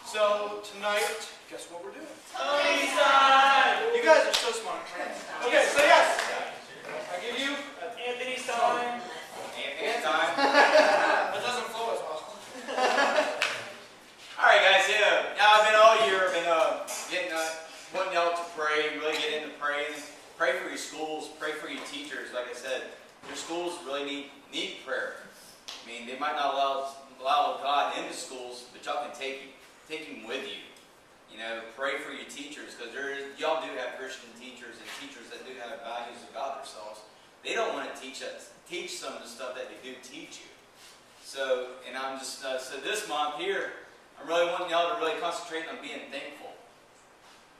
So tonight, guess what we're doing? Tony's time! You guys are so smart. Okay, so yes, I give you Anthony's time. Anthony's time. That doesn't flow as well. Alright guys, now I've been all year, wanting y'all to pray, really get into praying. Pray for your schools, pray for your teachers. Like I said, your schools really need prayer. I mean, they might not allow God into schools, but y'all can take Him with you. You know, pray for your teachers, because y'all do have Christian teachers and teachers that do have values of God themselves. They don't want to teach some of the stuff that they do teach you. So, and I'm just, so this month here, I'm really wanting y'all to really concentrate on being thankful.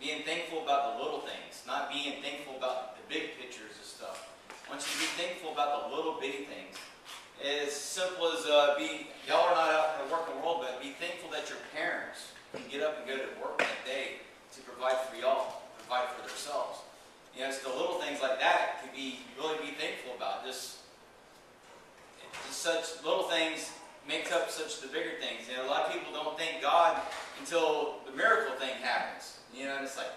Being thankful about the little things, not being thankful about the big pictures of stuff. I want you to be thankful about the little bitty things. As simple as y'all are not out in the working world, but be thankful that your parents can get up and go to work that day to provide for y'all, provide for themselves. You know, it's the little things like that to really be thankful about. Just such little things make up such the bigger things. You know, a lot of people don't thank God until the miracle thing happens. You know, and it's like,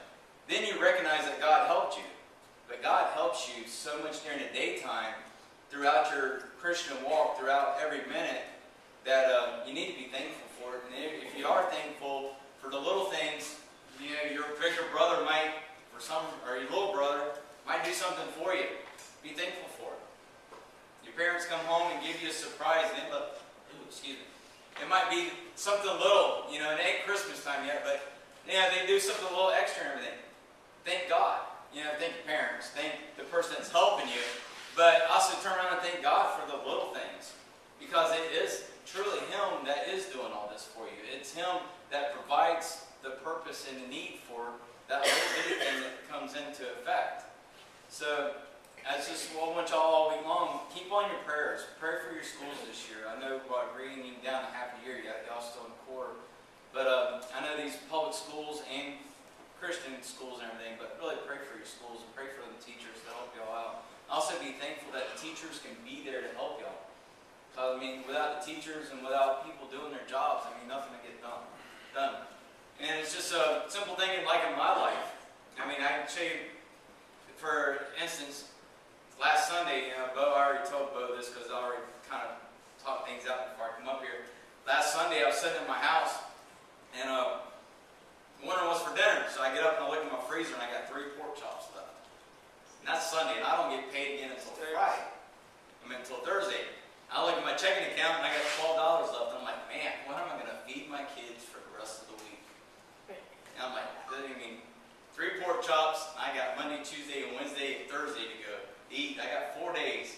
then you recognize that God helped you. But God helps you so much during the daytime, throughout your Christian walk, throughout every minute, that you need to be thankful for it. And if you are thankful for the little things, you know, your bigger brother might, or your little brother, might do something for you. Be thankful for it. Your parents come home and give you a surprise, and it might be something little, you know, it ain't Christmas time yet, but yeah, they do something a little extra and everything. Thank God. You know, thank your parents. Thank the person that's helping you. But also turn around and thank God for the little things. Because it is truly Him that is doing all this for you. It's Him that provides the purpose and the need for that little bitty thing that comes into effect. So, I want y'all all week long, keep on your prayers. Pray for your schools this year. I know we're reading down a half a year yet. Y'all still in quarter. But I know these public schools and Christian schools and everything, but really pray for your schools and pray for the teachers to help y'all out. Also be thankful that the teachers can be there to help y'all. I mean, without the teachers and without people doing their jobs, I mean, nothing will get done. And it's just a simple thing like in my life. I mean, I can show you, for instance, last Sunday, you know, I already told Bo this because I already kind of talked things out before I come up here. Last Sunday, I was sitting in my house, and wondering what's for dinner. So I get up and I look in my freezer and I got 3 pork chops left. And that's Sunday, and I don't get paid again until Friday. Until Thursday. I look at my checking account and I got $12 left. And I'm like, man, what am I going to feed my kids for the rest of the week? And I'm like, what do you mean? 3 pork chops. I got Monday, Tuesday, and Wednesday, and Thursday to go eat. I got 4 days.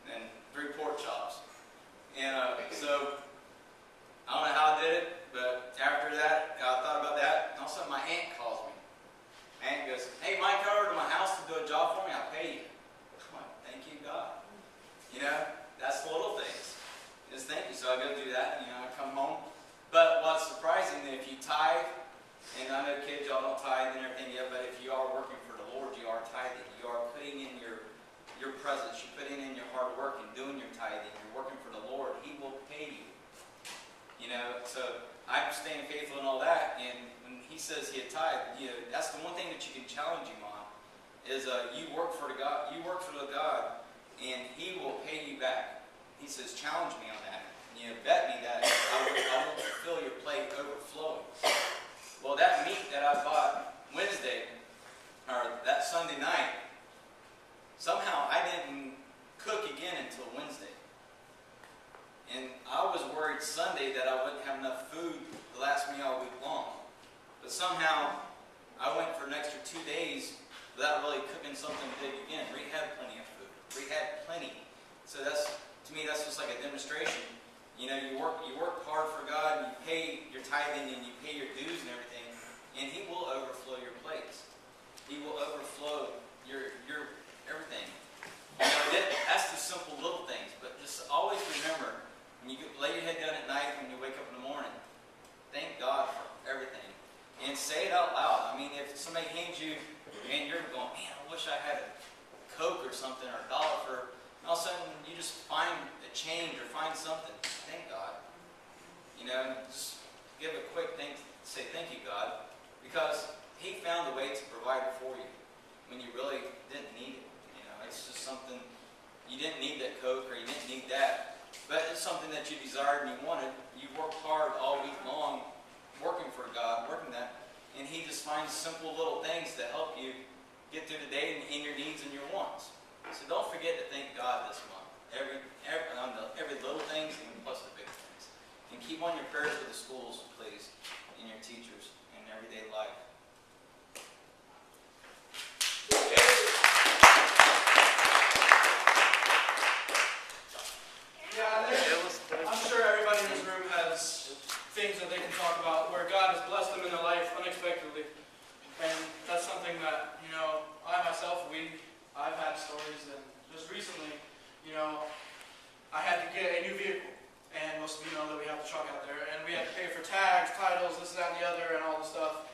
And 3 pork chops. And so I don't know how I did it, but after that, I thought about that, and all of a sudden my aunt calls me. My aunt goes, hey, Mike, come over to my house to do a job for me, I'll pay you. I'm like, thank you, God. You know, that's the little things. Just thank you. So I go do that, you know, I come home. But what's surprising, that if you tithe, and I know kids, y'all don't tithe and everything yet, but if you are working for the Lord, you are tithing. You are putting in your presence, you're putting in your hard work and doing your tithing. You're working for the Lord. He will pay you. You know, so I'm staying faithful and all that, and when He says He tithe, you know, that's the one thing that you can challenge Him on, is you work for the God, and He will pay you back. He says, challenge me on that. You know, bet me that I will fill your plate overflowing. Well, that meat that I bought Wednesday, or that Sunday night, somehow I didn't cook again until Wednesday. And I was worried Sunday that I wouldn't have enough food to last me all week long. But somehow, I went for an extra 2 days without really cooking something big again. We had plenty of food. We had plenty. So to me, that's just like a demonstration. You know, you work hard for God, and you pay your tithing, and you pay your dues and everything, and He will overflow your plates. He will overflow your everything. You know, that's the simple little things. But just always remember, when you lay your head down at night, when you wake up in the morning, thank God for everything. And say it out loud. I mean, if somebody hands you, and you're going, man, I wish I had a Coke or something, or $1 for, and all of a sudden you just find a change or find something. Thank God. You know, just give a quick thank say thank you, God, because He found a way to provide it for you when you really didn't need it. You know, it's just something, you didn't need that Coke or you didn't need that, but it's something that you desired and you wanted. You worked hard all week long working for God, working that, and He just finds simple little things to help you get through the day and in your needs and your wants. So don't forget to thank God this month. Every little things and plus the big things. And keep on your prayers for the schools, please, and your teachers in everyday life. Yeah, I'm sure everybody in this room has things that they can talk about where God has blessed them in their life unexpectedly. And that's something that, I myself, I've had stories, and just recently, I had to get a new vehicle. And most of you know that we have the truck out there, and we had to pay for tags, titles, this, that, and the other, and all this stuff.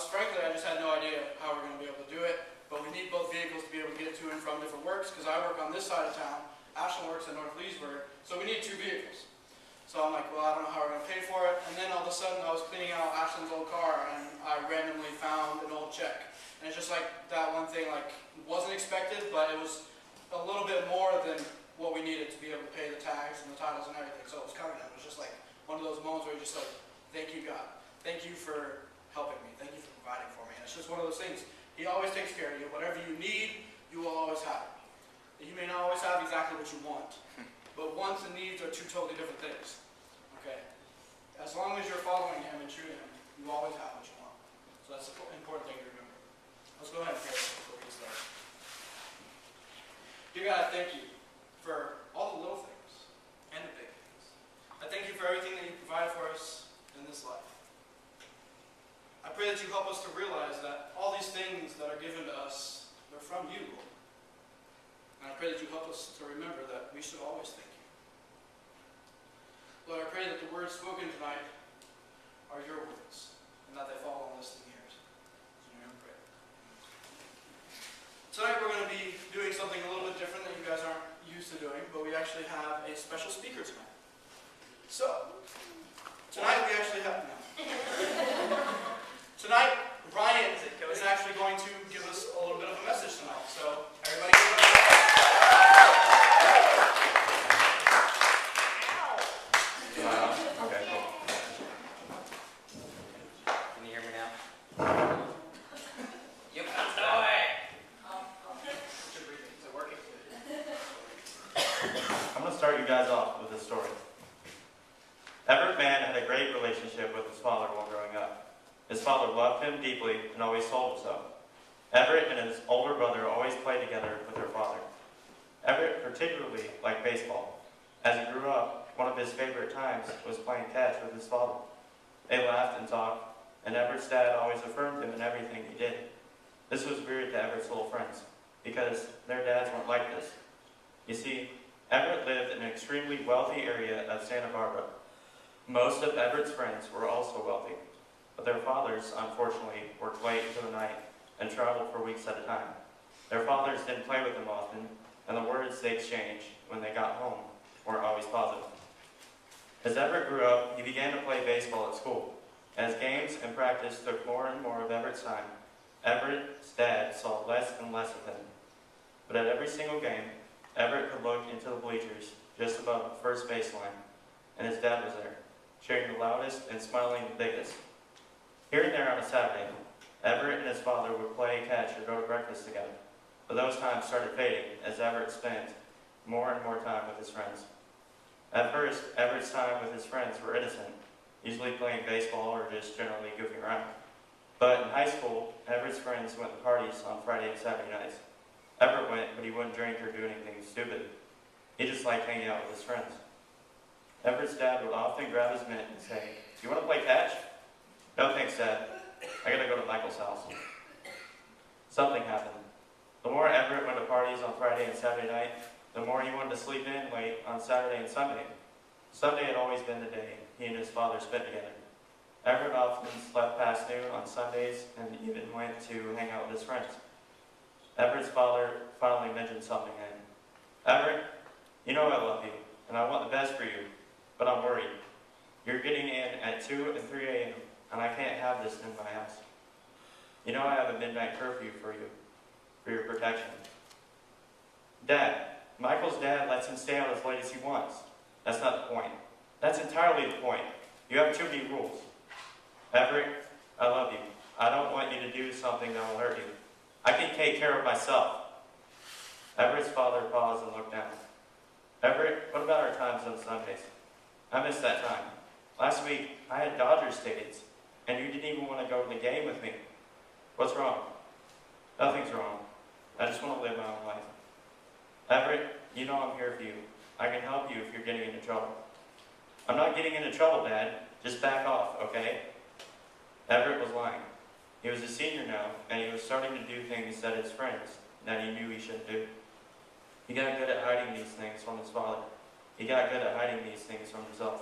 Frankly, I just had no idea how we're going to be able to do it. But we need both vehicles to be able to get to and from different works, because I work on this side of town. Ashland works in North Leesburg, so we need two vehicles. So I'm like, well, I don't know how we're going to pay for it. And then all of a sudden, I was cleaning out Ashland's old car, and I randomly found an old check. And it's just like that one thing, wasn't expected, but it was a little bit more than what we needed to be able to pay the tags and the titles and everything. So it was coming in. It was just like one of those moments where you're just like, thank you, God. Thank you for helping me. Thank you for providing for me. And it's just one of those things. He always takes care of you. Whatever you need, you will always have. You may not always have exactly what you want, but wants and needs are two totally different things. Okay? As long as you're following Him and true to Him, you always have what you want. So that's an important thing to remember. Let's go ahead and pray before we get started. Dear God, I thank you for all the little things and the big things. I thank you for everything that you provide for us in this life. I pray that you help us to realize that all these things that are given to us, they're from you, Lord. And I pray that you help us to remember that we should always thank you. Lord, I pray that the words spoken tonight are your words, and that they fall on listening ears. In your name I pray. Tonight we're going to be doing something a little bit different that you guys aren't used to doing, but we actually have a special speaker tonight. So, tonight we actually have... Tonight, Ryan is actually going to give us a little bit of a message tonight. So, everybody give it up. Okay, cool. Can you hear me now? Yep. Is it working? I'm going to start you guys off with a story. Everett Mann had a great relationship with his father while growing up. His father loved him deeply and always told him so. Everett and his older brother always played together with their father. Everett particularly liked baseball. As he grew up, one of his favorite times was playing catch with his father. They laughed and talked, and Everett's dad always affirmed him in everything he did. This was weird to Everett's little friends, because their dads weren't like this. You see, Everett lived in an extremely wealthy area of Santa Barbara. Most of Everett's friends were also wealthy, but their fathers, unfortunately, worked late into the night and traveled for weeks at a time. Their fathers didn't play with them often, and the words they exchanged when they got home weren't always positive. As Everett grew up, he began to play baseball at school. As games and practice took more and more of Everett's time, Everett's dad saw less and less of him. But at every single game, Everett could look into the bleachers just above the first baseline, and his dad was there, cheering the loudest and smiling the biggest. Here and there on a Saturday, Everett and his father would play catch or go to breakfast together, but those times started fading as Everett spent more and more time with his friends. At first, Everett's time with his friends were innocent, usually playing baseball or just generally goofing around. But in high school, Everett's friends went to parties on Friday and Saturday nights. Everett went, but he wouldn't drink or do anything stupid. He just liked hanging out with his friends. Everett's dad would often grab his mitt and say, "Do you want to play catch?" "No thanks, Dad. I gotta go to Michael's house." Something happened. The more Everett went to parties on Friday and Saturday night, the more he wanted to sleep in late on Saturday and Sunday. Sunday had always been the day he and his father spent together. Everett often slept past noon on Sundays and even went to hang out with his friends. Everett's father finally mentioned something to him. "Everett, you know I love you, and I want the best for you, but I'm worried. You're getting in at 2 and 3 a.m., and I can't have this in my house. You know I have a midnight curfew for you, for your protection. Dad, Michael's dad lets him stay out as late as he wants. That's not the point. That's entirely the point. You have too many rules. Everett, I love you. I don't want you to do something that will hurt you. I can take care of myself. Everett's father paused and looked down. Everett, what about our times on Sundays? I missed that time. Last week, I had Dodgers tickets, and you didn't even want to go to the game with me. What's wrong? Nothing's wrong. I just want to live my own life. Everett, you know I'm here for you. I can help you if you're getting into trouble. I'm not getting into trouble, Dad. Just back off, okay? Everett was lying. He was a senior now, and he was starting to do things that his friends that he knew he shouldn't do. He got good at hiding these things from his father. He got good at hiding these things from himself.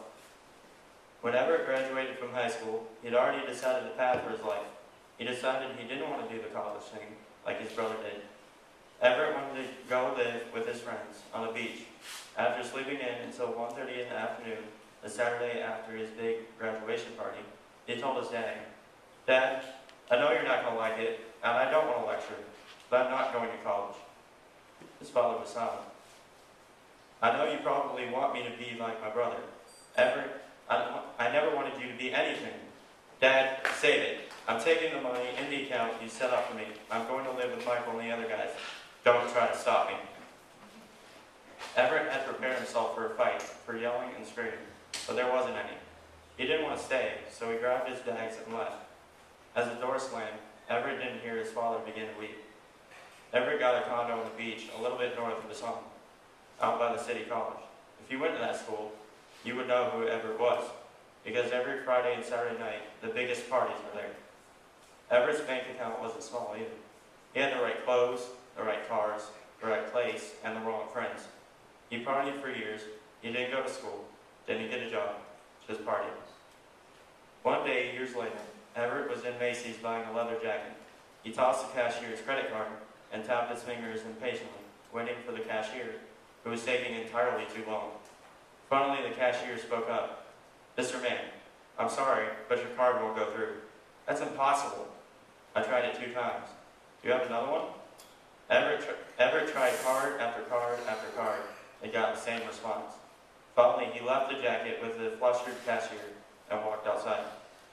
When Everett graduated from high school, he had already decided the path for his life. He decided he didn't want to do the college thing like his brother did. Everett wanted to go live with his friends on the beach. After sleeping in until 1:30 in the afternoon, the Saturday after his big graduation party, he told his dad, "Dad, I know you're not going to like it, and I don't want to lecture, but I'm not going to college." His father was silent. "I know you probably want me to be like my brother. Everett, I never wanted you to be anything. Dad, save it. I'm taking the money in the account you set up for me. I'm going to live with Michael and the other guys. Don't try to stop me." Everett had prepared himself for a fight, for yelling and screaming, but there wasn't any. He didn't want to stay, so he grabbed his bags and left. As the door slammed, Everett didn't hear his father begin to weep. Everett got a condo on the beach a little bit north of his home, out by the city college. If you went to that school, you would know who Everett was, because every Friday and Saturday night, the biggest parties were there. Everett's bank account wasn't small either. He had the right clothes, the right cars, the right place, and the wrong friends. He partied for years. He didn't go to school, didn't get a job, just partied. One day, years later, Everett was in Macy's buying a leather jacket. He tossed the cashier's credit card and tapped his fingers impatiently, waiting for the cashier, who was taking entirely too long. Finally, the cashier spoke up. "Mr. Man, I'm sorry, but your card won't go through." "That's impossible. I tried it 2 times. Do you have another one?" Everett tried card after card after card and got the same response. Finally, he left the jacket with the flustered cashier and walked outside,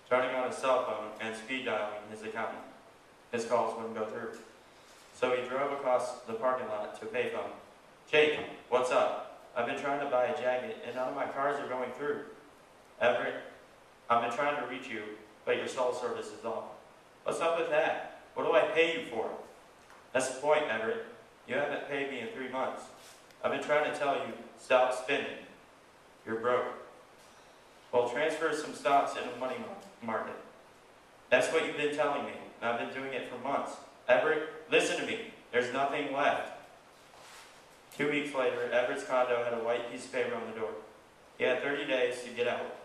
turning on his cell phone and speed dialing his accountant. His calls wouldn't go through. So he drove across the parking lot to a payphone. "Jake, what's up? I've been trying to buy a jacket and none of my cards are going through." "Everett, I've been trying to reach you, but your cell service is off." "What's up with that? What do I pay you for?" "That's the point, Everett. You haven't paid me in 3 months. I've been trying to tell you, stop spending. You're broke." "Well, transfer some stocks in the money market." "That's what you've been telling me, and I've been doing it for months." "Everett, listen to me. There's nothing left." 2 weeks later, Everett's condo had a white piece of paper on the door. He had 30 days to get out,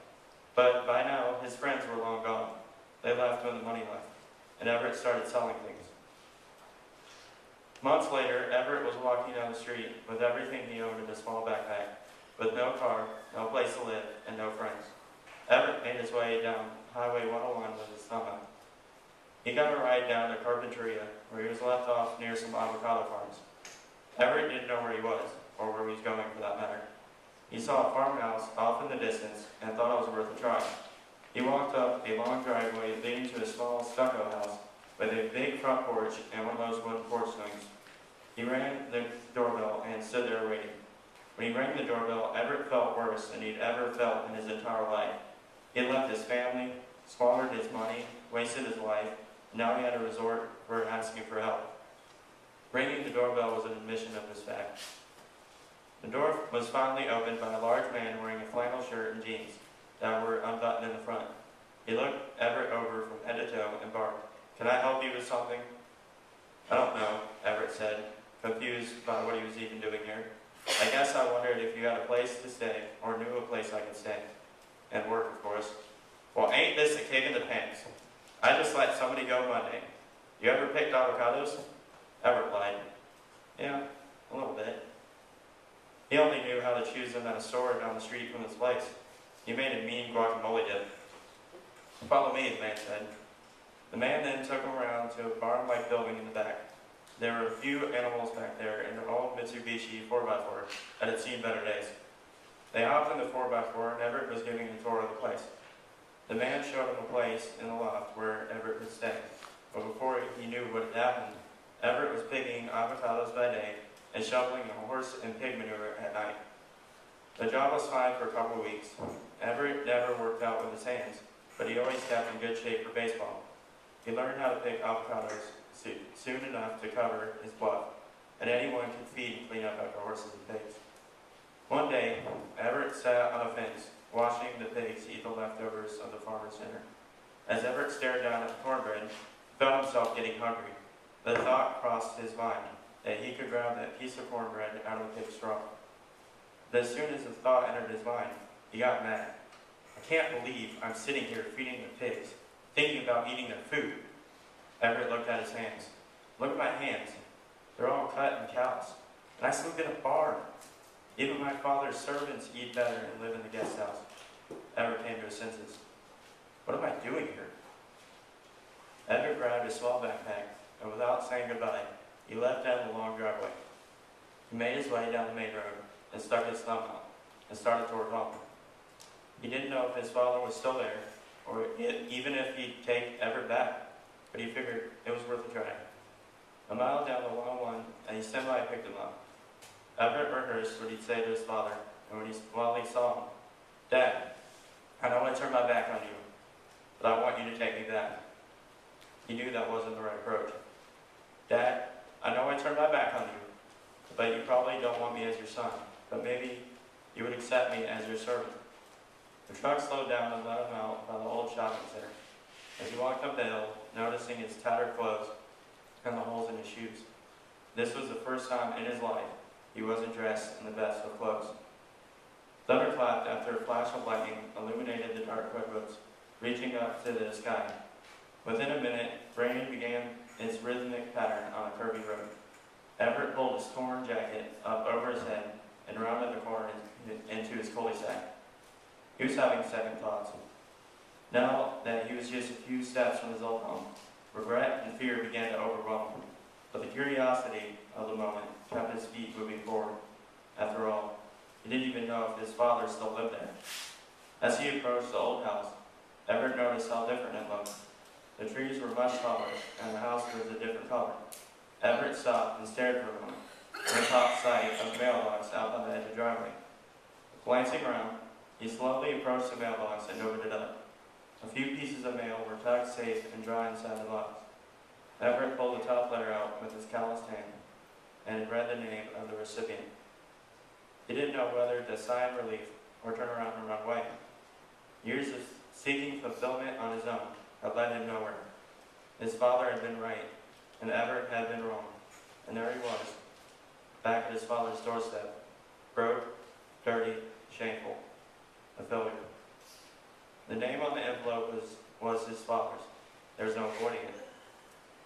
but by now, his friends were long gone. They left when the money left, and Everett started selling things. Months later, Everett was walking down the street with everything he owned in a small backpack, with no car, no place to live, and no friends. Everett made his way down Highway 101 with his thumb out. He got a ride down to Carpinteria, where he was left off near some avocado farms. Everett didn't know where he was, or where he was going for that matter. He saw a farmhouse off in the distance and thought it was worth a try. He walked up a long driveway leading to a small stucco house with a big front porch and one of those wooden porch swings. He rang the doorbell and stood there waiting. When he rang the doorbell, Everett felt worse than he'd ever felt in his entire life. He had left his family, squandered his money, wasted his life, and now he had a resort for asking for help. Ringing the doorbell was an admission of this fact. The door was finally opened by a large man wearing a flannel shirt and jeans that were unbuttoned in the front. He looked Everett over from head to toe and barked, "Can I help you with something?" "I don't know," Everett said, confused by what he was even doing here. "I guess I wondered if you had a place to stay or knew a place I could stay. And work, of course." "Well, ain't this a kick in the pants? I just let somebody go Monday. You ever picked avocados?" Everett lied. "Yeah, a little bit." He only knew how to choose them at a store down the street from his place. He made a mean guacamole dip. "Follow me," the man said. The man then took him around to a barn-like building in the back. There were a few animals back there and an old Mitsubishi 4x4 that had seen better days. They hopped in the 4x4 and Everett was giving a tour of the place. The man showed him a place in the loft where Everett would stay. But before he knew what had happened, Everett was picking avocados by day and shoveling horse and pig manure at night. The job was fine for a couple of weeks. Everett never worked out with his hands, but he always kept in good shape for baseball. He learned how to pick avocados soon enough to cover his bluff, and anyone could feed and clean up after horses and pigs. One day, Everett sat on a fence, watching the pigs eat the leftovers of the farmer's dinner. As Everett stared down at the cornbread, he felt himself getting hungry. The thought crossed his mind that he could grab that piece of cornbread out of the pig's straw. But as soon as the thought entered his mind, he got mad. "I can't believe I'm sitting here feeding the pigs, thinking about eating their food." Everett looked at his hands. "Look at my hands. They're all cut and calloused. And I sleep in a barn. Even my father's servants eat better and live in the guest house." Everett came to his senses. "What am I doing here?" Everett grabbed his small backpack, and without saying goodbye, he left down the long driveway. He made his way down the main road and stuck his thumb out and started toward home. He didn't know if his father was still there, or even if he'd take Everett back, but he figured it was worth a try. A mile down the long one, a semi picked him up. Everett rehearsed what he'd say to his father, and while he saw him, "Dad, I know I turned my back on you, but I want you to take me back." He knew that wasn't the right approach. "Dad, I know I turned my back on you, but you probably don't want me as your son, but maybe you would accept me as your servant." The truck slowed down and let him out by the old shopping center. As he walked up the hill, noticing his tattered clothes and the holes in his shoes. This was the first time in his life he wasn't dressed in the best of clothes. Thunder clapped after a flash of lightning illuminated the dark redwoods, reaching up to the sky. Within a minute, rain began its rhythmic pattern on a curvy road. Everett pulled his torn jacket up over his head and rounded the corner into his cul-de-sac. He was having second thoughts. Now that he was just a few steps from his old home, regret and fear began to overwhelm him. But the curiosity of the moment kept his feet moving forward. After all, he didn't even know if his father still lived there. As he approached the old house, Everett noticed how different it looked. The trees were much taller, and the house was a different color. Everett stopped and stared for a moment, and caught sight of the mailbox out on the edge of the driveway. Glancing around, he slowly approached the mailbox and opened it up. A few pieces of mail were tucked safe and dry inside the box. Everett pulled the top letter out with his calloused hand and read the name of the recipient. He didn't know whether to sigh in relief or turn around and run away. Years of seeking fulfillment on his own had led him nowhere. His father had been right, and Everett had been wrong. And there he was, back at his father's doorstep, broke, dirty, shameful, a failure. The name on the envelope was his father's. There was no avoiding it.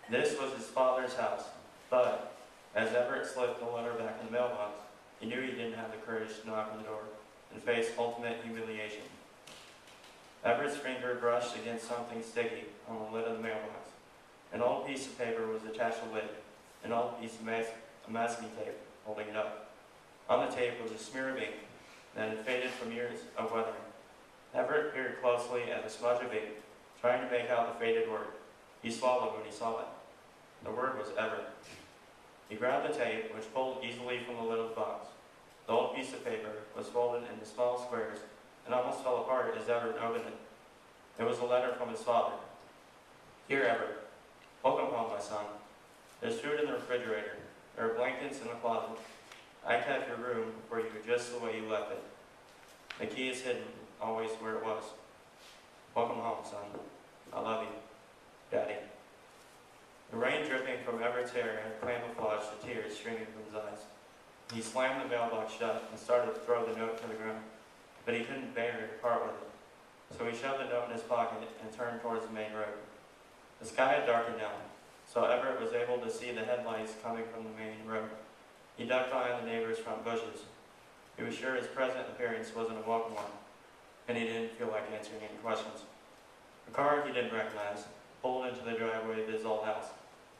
This was his father's house, but as Everett slipped the letter back in the mailbox, he knew he didn't have the courage to knock on the door and face ultimate humiliation. Everett's finger brushed against something sticky on the lid of the mailbox. An old piece of paper was attached to the lid, an old piece of masking tape holding it up. On the tape was a smear of ink that had faded from years of weathering. Everett peered closely at the smudge of ink, trying to make out the faded word. He swallowed when he saw it. The word was Everett. He grabbed the tape, which pulled easily from the lid of the box. The old piece of paper was folded into small squares and almost fell apart as Everett opened it. It was a letter from his father. "Dear Everett, welcome home, my son. There's food in the refrigerator. There are blankets in the closet. I kept your room for you just the way you left it. The key is hidden, always where it was. Welcome home, son. I love you. Daddy." The rain dripping from Everett's hair had camouflaged the tears streaming from his eyes. He slammed the mailbox shut and started to throw the note to the ground, but he couldn't bear to part with it. So he shoved the note in his pocket and turned towards the main road. The sky had darkened down, so Everett was able to see the headlights coming from the main road. He ducked behind the neighbor's front bushes. He was sure his present appearance wasn't a welcome one, and he didn't feel like answering any questions. A A car he didn't recognize pulled into the driveway of his old house.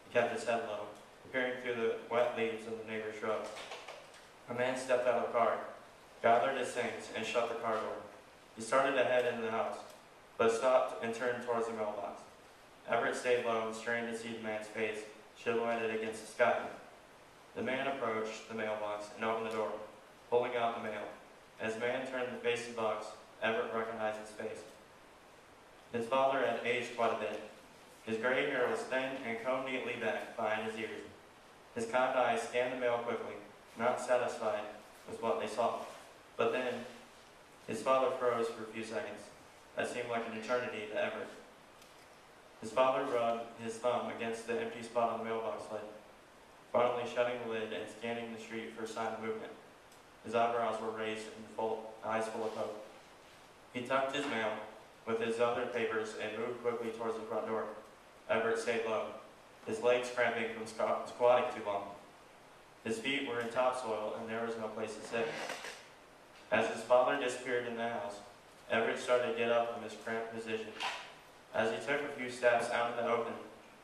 He kept his head low, peering through the wet leaves of the neighbor's shrubs. A man stepped out of the car, gathered his things, and shut the car door. He started to head into the house, but stopped and turned towards the mailbox. Everett stayed low and strained to see the man's face, silhouetted against the sky. The man approached the mailbox and opened the door, pulling out the mail. As the man turned to face the box, Everett recognized his face. His father had aged quite a bit. His gray hair was thin and combed neatly back behind his ears. His kind eyes scanned the mail quickly, not satisfied with what they saw. But then, his father froze for a few seconds. That seemed like an eternity to Everett. His father rubbed his thumb against the empty spot on the mailbox lid, finally shutting the lid and scanning the street for a sign of movement. His eyebrows were raised and eyes full of hope. He tucked his mail with his other papers and moved quickly towards the front door. Everett stayed low, his legs cramping from squatting too long. His feet were in topsoil and there was no place to sit. As his father disappeared in the house, Everett started to get up from his cramped position. As he took a few steps out in the open,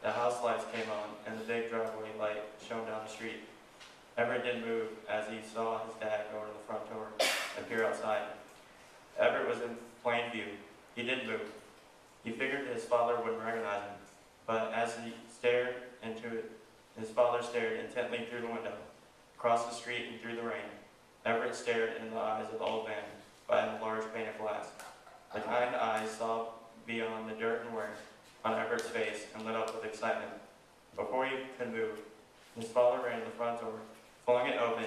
the house lights came on and the big driveway light shone down the street. Everett didn't move as he saw his dad go to the front door and peer outside. Everett was in plain view. He didn't move. He figured his father wouldn't recognize him, but as he stared into it, his father stared intently through the window, across the street and through the rain. Everett stared into the eyes of the old man behind the large pane of glass. The kind eyes saw beyond the dirt and wear on Everett's face and lit up with excitement. Before he could move, his father ran to the front door, flung it open,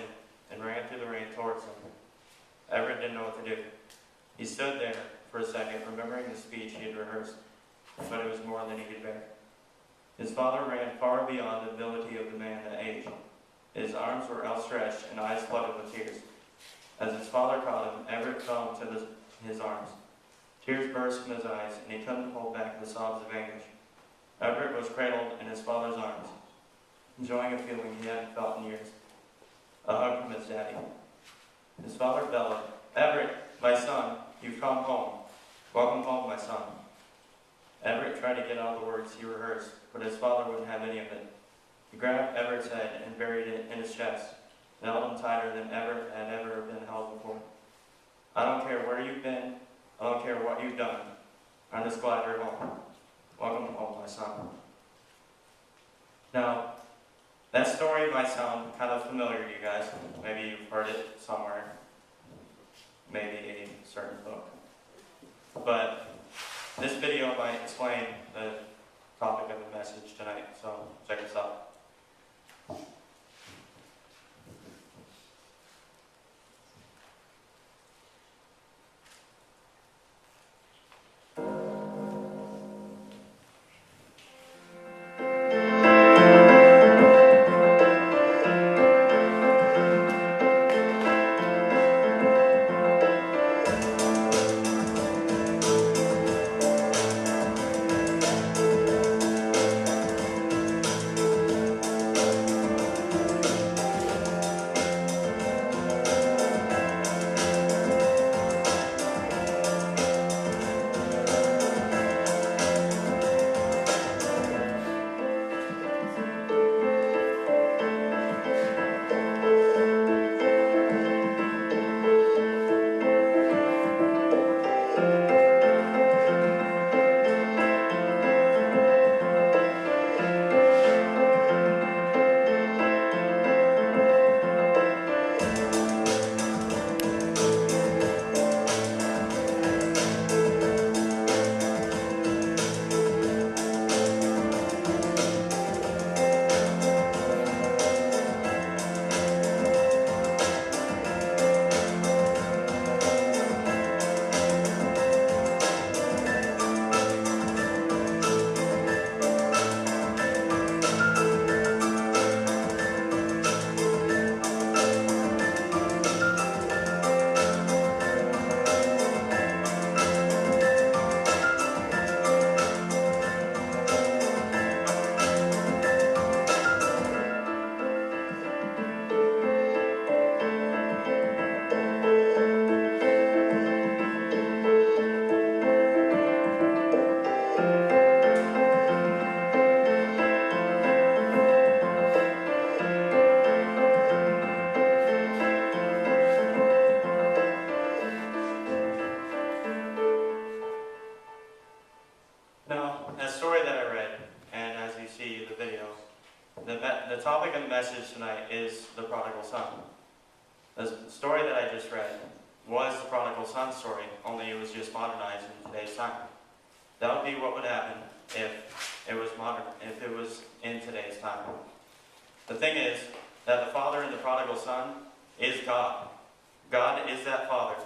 and ran through the rain towards him. Everett didn't know what to do. He stood there for a second, remembering the speech he had rehearsed, but it was more than he could bear. His father ran far beyond the ability of the man that age. His arms were outstretched and eyes flooded with tears. As his father caught him, Everett fell into his arms. Tears burst from his eyes, and he couldn't hold back the sobs of anguish. Everett was cradled in his father's arms, enjoying a feeling he hadn't felt in years, a hug from his daddy. His father bellowed, "Everett, my son, you've come home. Welcome home, my son." Everett tried to get out the words he rehearsed, but his father wouldn't have any of it. He grabbed Everett's head and buried it in his chest, and held him tighter than Everett had ever been held before. "I don't care where you've been. I don't care what you've done. I'm just glad you're home. Welcome home, my son." Now, that story might sound kind of familiar to you guys. Maybe you've heard it somewhere. Maybe a certain book. But this video might explain the topic of the message tonight, so check this out. the topic of the message tonight is the prodigal son. The story that I just read was the prodigal son story, only it was just modernized in today's time. That would be what would happen if it was modern, if it was in today's time. The thing is that the father in the prodigal son is God. God is that father.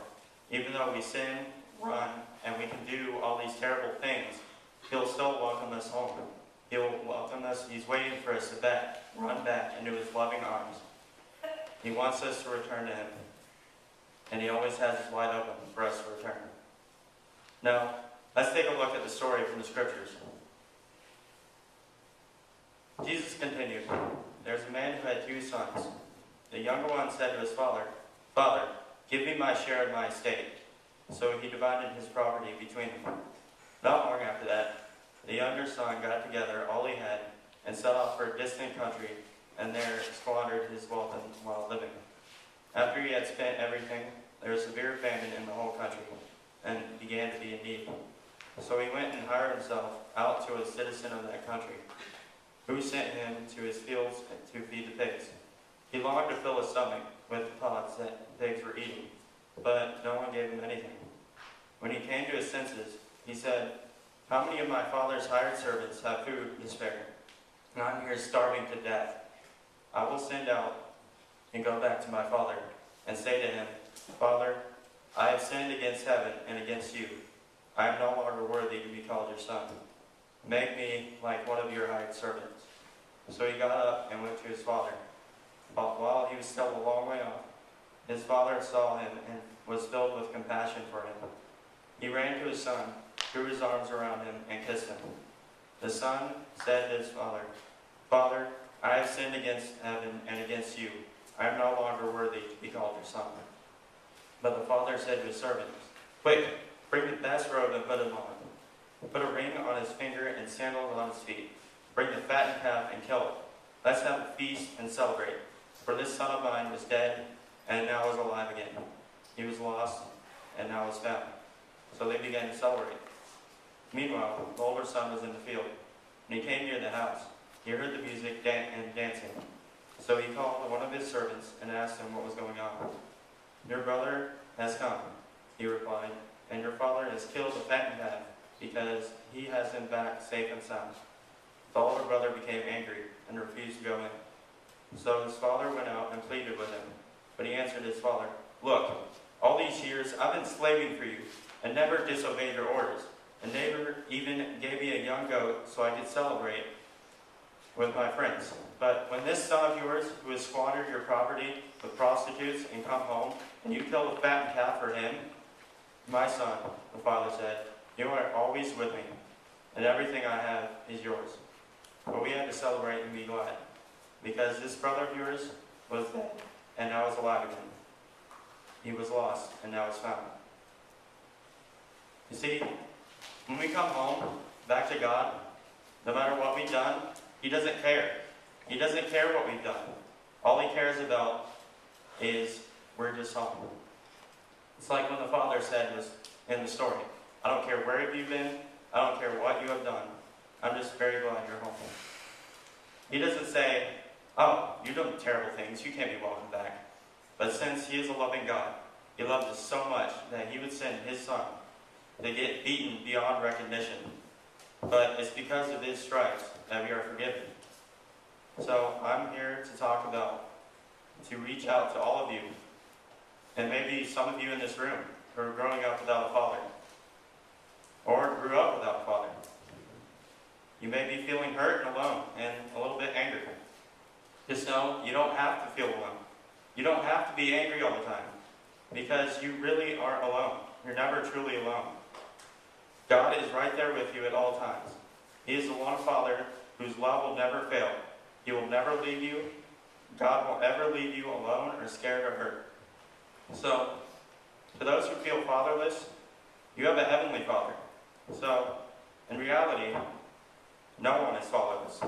Even though we sin, run, and we can do all these terrible things, he'll still welcome us home. He'll welcome us. He's waiting for us to run back into his loving arms. He wants us to return to him. And he always has his wide open for us to return. Now, let's take a look at the story from the scriptures. Jesus continued, "There's a man who had 2 sons. The younger one said to his father, 'Father, give me my share of my estate.' So he divided his property between them. Not long after that, the younger son got together all he had and set off for a distant country, and there squandered his wealth while living. After he had spent everything, there was severe famine in the whole country, and began to be in need. So he went and hired himself out to a citizen of that country, who sent him to his fields to feed the pigs. He longed to fill his stomach with the pods that pigs were eating, but no one gave him anything. When he came to his senses, he said, 'How many of my father's hired servants have food to spare? And I'm here starving to death. I will send out and go back to my father and say to him, Father, I have sinned against heaven and against you. I am no longer worthy to be called your son. Make me like one of your hired servants.' So he got up and went to his father. But while he was still a long way off, his father saw him and was filled with compassion for him. He ran to his son, threw his arms around him, and kissed him. The son said to his father, 'Father, I have sinned against heaven and against you. I am no longer worthy to be called your son.' But the father said to his servants, 'Quick, bring the best robe and put him on. Put a ring on his finger and sandals on his feet. Bring the fattened calf and kill it. Let's have a feast and celebrate. For this son of mine was dead and now is alive again. He was lost and now is found.' So they began to celebrate. Meanwhile, the older son was in the field. When he came near the house, he heard the music and dancing. So he called one of his servants and asked him what was going on. 'Your brother has come,' he replied, 'and your father has killed the fattened calf because he has him back safe and sound.' The older brother became angry and refused to go in. So his father went out and pleaded with him. But he answered his father, 'Look, all these years I've been slaving for you and never disobeyed your orders, and never even gave me a young goat so I could celebrate with my friends. But when this son of yours, who has squandered your property with prostitutes and come home, and you kill the fattened calf for him?' 'My son,' the father said, 'you are always with me, and everything I have is yours. But we had to celebrate and be glad, because this brother of yours was dead and now is alive again. He was lost and now is found.'" You see, when we come home, back to God, no matter what we've done, He doesn't care. He doesn't care what we've done. All He cares about is we're just home. It's like when the father said was in the story, "I don't care where you've been, I don't care what you have done, I'm just very glad you're home." He doesn't say, "Oh, you've done terrible things, you can't be welcome back." But since He is a loving God, He loves us so much that He would send His Son to get beaten beyond recognition. But it's because of His stripes that we are forgiven. So I'm here to reach out to all of you, and maybe some of you in this room who are growing up without a father, or grew up without a father. You may be feeling hurt and alone and a little bit angry. Just know you don't have to feel alone. You don't have to be angry all the time, because you really aren't alone. You're never truly alone. God is right there with you at all times. He is the one Father whose love will never fail. He will never leave you. God won't ever leave you alone or scared or hurt. So, to those who feel fatherless, you have a heavenly Father. So, in reality, no one is fatherless.